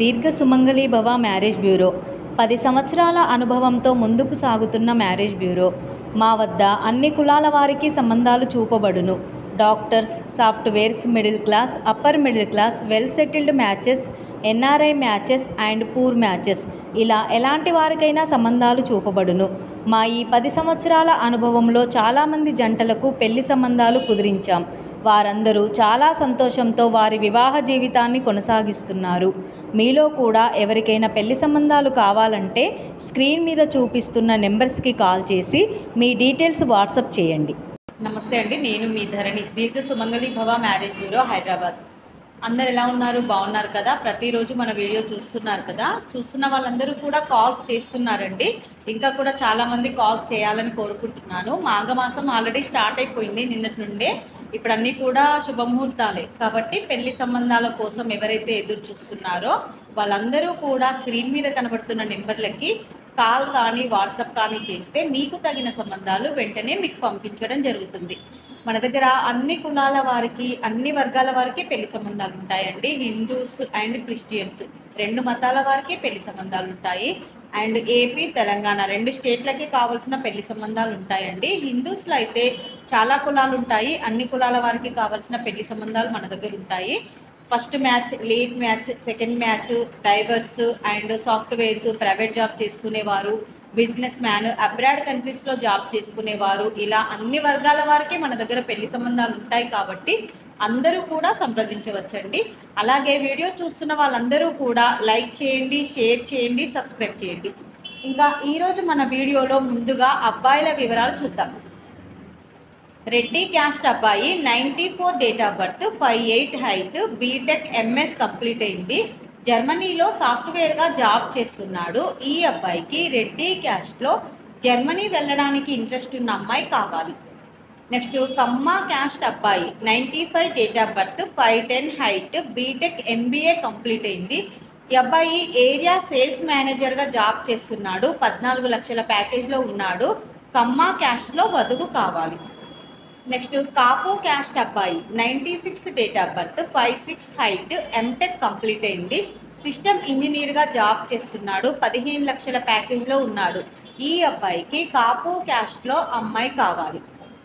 దీర్ఘ సుమంగళి భవ marriage bureau 10 సంవత్సరాల అనుభవంతో ముందుకు సాగుతున్న మ్యారేజ్ బ్యూరో. మా వద్ద అన్ని కులాల వారికి సంబంధాలు చూపబడును. Doctors, softwares, middle class, upper middle class, well settled matches, NRI matches and poor matches, ఇలా ఎలాంటి వారికైనా సంబంధాలు చూపబడును. మా ఈ 10 సంవత్సరాల అనుభవంలో చాలామంది జంటలకు పెళ్లి సంబంధాలు కుదిరించాం. వారందరూ చాలా సంతోషంతో వారి వివాహ జీవితాన్ని కొనసాగిస్తున్నారు. మీలో కూడా ఎవరికైనా పెళ్లి సంబంధాలు కావాలంటే స్క్రీన్ మీద చూపిస్తున్న నెంబర్స్కి కాల్ చేసి మీ డీటెయిల్స్ వాట్సాప్ చేయండి. నమస్తే అండి, నేను మీ ధరణి, దీర్ఘ సుమంగళి భవ మ్యారేజ్ బ్యూరో, హైదరాబాద్. అందరు ఎలా ఉన్నారు? బాగున్నారు కదా? ప్రతిరోజు మన వీడియో చూస్తున్నారు కదా? చూస్తున్న వాళ్ళందరూ కూడా కాల్స్ చేస్తున్నారండి. ఇంకా కూడా చాలామంది కాల్స్ చేయాలని కోరుకుంటున్నాను. మాఘమాసం ఆల్రెడీ స్టార్ట్ అయిపోయింది నిన్నటి నుండే. ఇప్పుడు అన్నీ కూడా శుభముహూర్తాలే కాబట్టి పెళ్లి సంబంధాల కోసం ఎవరైతే ఎదురు చూస్తున్నారో వాళ్ళందరూ కూడా స్క్రీన్ మీద కనబడుతున్న నెంబర్లకి కాల్ కానీ వాట్సాప్ కానీ చేస్తే మీకు తగిన సంబంధాలు వెంటనే మీకు పంపించడం జరుగుతుంది. మన దగ్గర అన్ని కులాల వారికి, అన్ని వర్గాల వారికి పెళ్లి సంబంధాలు ఉంటాయండి. హిందూస్ అండ్ క్రిస్టియన్స్, 2 మతాల వారికి పెళ్లి సంబంధాలు ఉంటాయి. అండ్ ఏపీ, తెలంగాణ 2 స్టేట్లకి కావాల్సిన పెళ్లి సంబంధాలు ఉంటాయండి. హిందూస్లో అయితే చాలా కులాలు ఉంటాయి. అన్ని కులాల వారికి కావాల్సిన పెళ్లి సంబంధాలు మన దగ్గర ఉంటాయి. First match, late match, second match, divorce and softwares, private job చేసుకునేవారు, బిజినెస్ మ్యాన్, అబ్రాడ్ కంట్రీస్లో జాబ్ చేసుకునేవారు, ఇలా అన్ని వర్గాల వారికి మన దగ్గర పెళ్లి సంబంధాలు ఉంటాయి. కాబట్టి అందరూ కూడా సంప్రదించవచ్చండి. అలాగే వీడియో చూస్తున్న వాళ్ళందరూ కూడా లైక్ చేయండి, షేర్ చేయండి, సబ్స్క్రైబ్ చేయండి. ఇంకా ఈరోజు మన వీడియోలో ముందుగా అబ్బాయిల వివరాలు చూద్దాం. రెడ్డి క్యాస్ట్ అబ్బాయి, 94 date of birth, 5'8" height, BTech MS complete అయింది. జర్మనీలో సాఫ్ట్వేర్గా జాబ్ చేస్తున్నాడు. ఈ అబ్బాయికి రెడ్డి క్యాస్ట్లో జర్మనీ వెళ్ళడానికి ఇంట్రెస్ట్ ఉన్న అమ్మాయి కావాలి. నెక్స్ట్ కమ్మ క్యాస్ట్ అబ్బాయి, 95 date of birth, 5'10" height, BTech MBA complete అయింది. ఈ అబ్బాయి ఏరియా సేల్స్ మేనేజర్గా జాబ్ చేస్తున్నాడు. 14 లక్షల ప్యాకేజ్లో ఉన్నాడు. కమ్మ క్యాస్ట్లో వధువు కావాలి. నెక్స్ట్ కాపు క్యాస్ట్ అబ్బాయి, 96 date of birth, 5'6" height, MTech complete అయింది. సిస్టమ్ ఇంజనీర్గా జాబ్ చేస్తున్నాడు. 15 లక్షల ప్యాకేజ్లో ఉన్నాడు. ఈ అబ్బాయికి కాపు క్యాస్ట్లో అమ్మాయి కావాలి.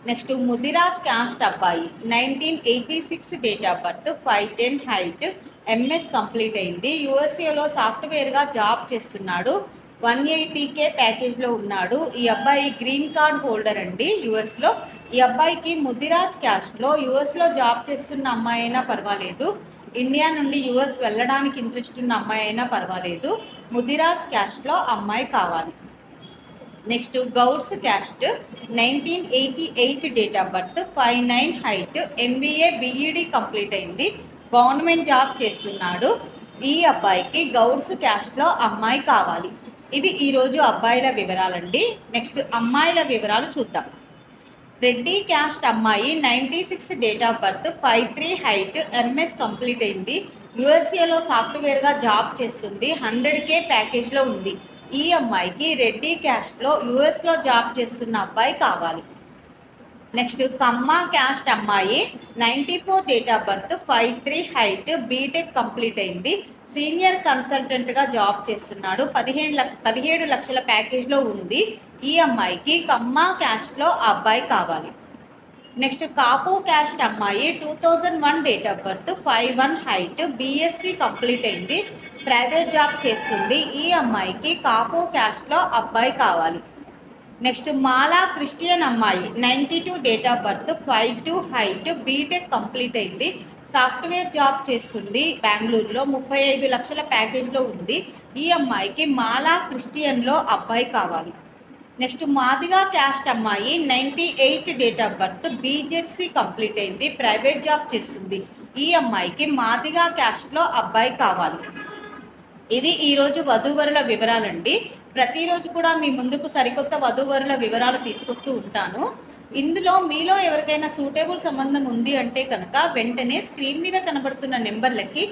నెక్స్ట్ ముదిరాజ్ క్యాస్ట్ అబ్బాయి, 1986 date of birth, 5'10" height, MS complete అయింది. యూఎస్ఏలో సాఫ్ట్వేర్గా జాబ్ చేస్తున్నాడు. 180K ప్యాకేజ్లో ఉన్నాడు. ఈ అబ్బాయి గ్రీన్ కార్డ్ హోల్డర్ అండి యూఎస్లో. ఈ అబ్బాయికి ముదిరాజ్ క్యాస్ట్లో యూఎస్లో జాబ్ చేస్తున్న అమ్మాయి అయినా పర్వాలేదు, ఇండియా నుండి యూఎస్ వెళ్ళడానికి ఇంట్రెస్ట్ ఉన్న అమ్మాయి అయినా పర్వాలేదు, ముదిరాజ్ క్యాస్ట్లో అమ్మాయి కావాలి. Next Gouds caste, 1988 date of birth, 5'9" height, MBA BEd complete అయింది. గవర్నమెంట్ జాబ్ చేస్తున్నాడు. ఈ అబ్బాయికి గౌడ్స్ క్యాస్ట్లో అమ్మాయి కావాలి. ఇవి ఈరోజు అబ్బాయిల వివరాలండి. నెక్స్ట్ అమ్మాయిల వివరాలు చూద్దాం. రెడ్డి క్యాస్ట్ అమ్మాయి, 96 date of birth, 5'3" height, MS complete అయింది. యూఎస్ఏలో సాఫ్ట్వేర్గా జాబ్ చేస్తుంది. 100K ప్యాకేజ్లో ఉంది. ఈ అమ్మాయికి రెడ్డి క్యాస్ట్లో యూఎస్లో జాబ్ చేస్తున్న అబ్బాయి కావాలి. నెక్స్ట్ కమ్మ క్యాస్ట్ అమ్మాయి, 94 date of birth, 5'3" height, BTech complete అయింది. సీనియర్ కన్సల్టెంట్గా జాబ్ చేస్తున్నాడు. 17 లక్షల ప్యాకేజ్లో ఉంది. ఈ అమ్మాయికి కమ్మ క్యాస్ట్లో అబ్బాయి కావాలి. నెక్స్ట్ కాపు క్యాస్ట్ అమ్మాయి, 2001 date of birth, 5'1" height, BSc complete అయింది. ప్రైవేట్ జాబ్ చేస్తుంది. ఈ అమ్మాయికి కాపు క్యాస్ట్లో అబ్బాయి కావాలి. నెక్స్ట్ మాలా క్రిస్టియన్ అమ్మాయి, 92 date of birth, 5'2" height, BTech complete అయింది. సాఫ్ట్వేర్ జాబ్ చేస్తుంది బెంగళూరులో. 35 లక్షల ప్యాకేజ్లో ఉంది. ఈ అమ్మాయికి మాలా క్రిస్టియన్లో అబ్బాయి కావాలి. నెక్స్ట్ మాదిగా క్యాస్ట్ అమ్మాయి, 98 date of birth, BZC complete అయింది. ప్రైవేట్ జాబ్ చేస్తుంది. ఈ అమ్మాయికి మాదిగా క్యాస్ట్లో అబ్బాయి కావాలి. ఇది ఈరోజు వధూవరుల వివరాలండి. ప్రతిరోజు కూడా మీ ముందుకు సరికొత్త వధూవరుల వివరాలు తీసుకొస్తూ ఉంటాను. ఇందులో మీలో ఎవరికైనా సూటబుల్ సంబంధం ఉంది అంటే కనుక వెంటనే స్క్రీన్ మీద కనబడుతున్న నెంబర్లకి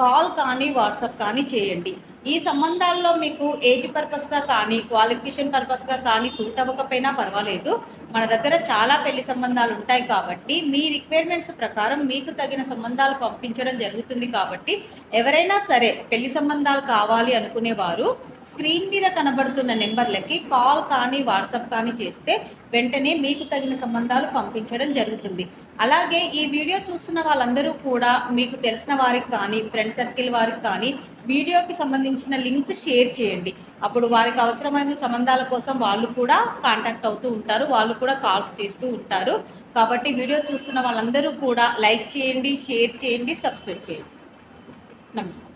కాల్ కానీ వాట్సాప్ కానీ చేయండి. ఈ సంబంధాల్లో మీకు ఏజ్ పర్పస్గా కానీ క్వాలిఫికేషన్ పర్పస్గా కానీ సూట్ అవ్వకపోయినా పర్వాలేదు, మన దగ్గర చాలా పెళ్లి సంబంధాలు ఉంటాయి కాబట్టి మీ రిక్వైర్మెంట్స్ ప్రకారం మీకు తగిన సంబంధాలు పంపించడం జరుగుతుంది. కాబట్టి ఎవరైనా సరే పెళ్లి సంబంధాలు కావాలి అనుకునేవారు స్క్రీన్ మీద కనబడుతున్న నెంబర్లకి కాల్ కానీ వాట్సాప్ కానీ చేస్తే వెంటనే మీకు తగిన సంబంధాలు పంపించడం జరుగుతుంది. అలాగే ఈ వీడియో చూస్తున్న వాళ్ళందరూ కూడా మీకు తెలిసిన వారికి కానీ ఫ్రెండ్ సర్కిల్ వారికి కానీ వీడియోకి సంబంధించిన లింక్ షేర్ చేయండి. అప్పుడు వారికి అవసరమైన సంబంధాల కోసం వాళ్ళు కూడా కాంటాక్ట్ అవుతూ ఉంటారు, వాళ్ళు కూడా కాల్స్ చేస్తూ ఉంటారు. కాబట్టి వీడియో చూస్తున్న వాళ్ళందరూ కూడా లైక్ చేయండి, షేర్ చేయండి, సబ్స్క్రైబ్ చేయండి. నమస్తే.